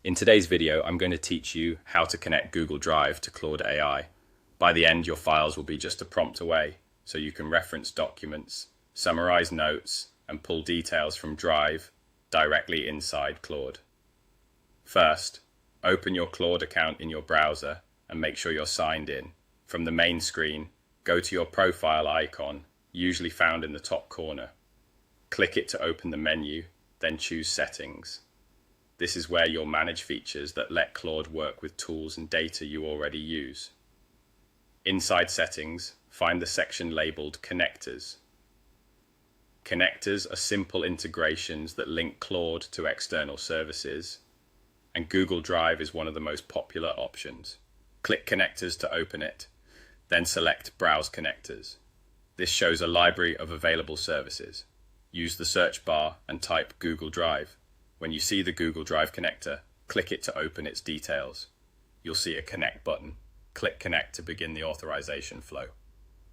In today's video, I'm going to teach you how to connect Google Drive to Claude AI. By the end, your files will be just a prompt away, so you can reference documents, summarize notes, and pull details from Drive directly inside Claude. First, open your Claude account in your browser and make sure you're signed in. From the main screen, go to your profile icon, usually found in the top corner. Click it to open the menu, then choose Settings. This is where you'll manage features that let Claude work with tools and data you already use. Inside Settings, find the section labeled Connectors. Connectors are simple integrations that link Claude to external services, and Google Drive is one of the most popular options. Click Connectors to open it, then select Browse Connectors. This shows a library of available services. Use the search bar and type Google Drive. When you see the Google Drive connector, click it to open its details. You'll see a Connect button. Click Connect to begin the authorization flow.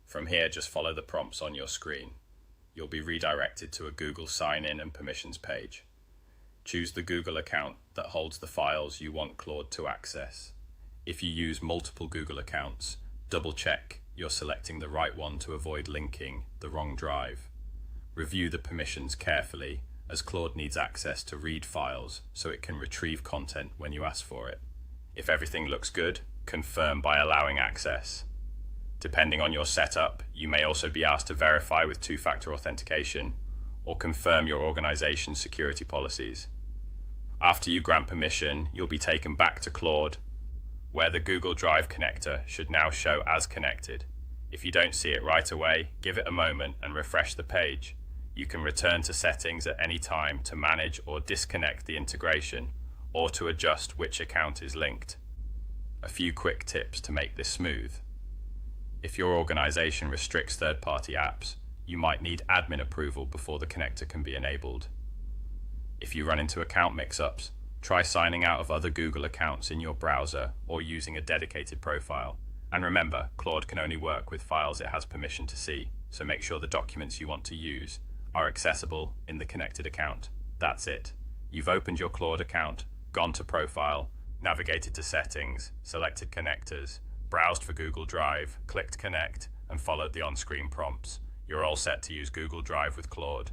From here, just follow the prompts on your screen. You'll be redirected to a Google sign-in and permissions page. Choose the Google account that holds the files you want Claude to access. If you use multiple Google accounts, double-check you're selecting the right one to avoid linking the wrong drive. Review the permissions carefully, as Claude needs access to read files so it can retrieve content when you ask for it. If everything looks good, confirm by allowing access. Depending on your setup, you may also be asked to verify with two-factor authentication or confirm your organization's security policies. After you grant permission, you'll be taken back to Claude, where the Google Drive connector should now show as connected. If you don't see it right away, give it a moment and refresh the page. You can return to settings at any time to manage or disconnect the integration or to adjust which account is linked. A few quick tips to make this smooth. If your organization restricts third-party apps, you might need admin approval before the connector can be enabled. If you run into account mix-ups, try signing out of other Google accounts in your browser or using a dedicated profile. And remember, Claude can only work with files it has permission to see, so make sure the documents you want to use are accessible in the connected account. That's it. You've opened your Claude account, gone to Profile, navigated to Settings, selected Connectors, browsed for Google Drive, clicked Connect, and followed the on-screen prompts. You're all set to use Google Drive with Claude.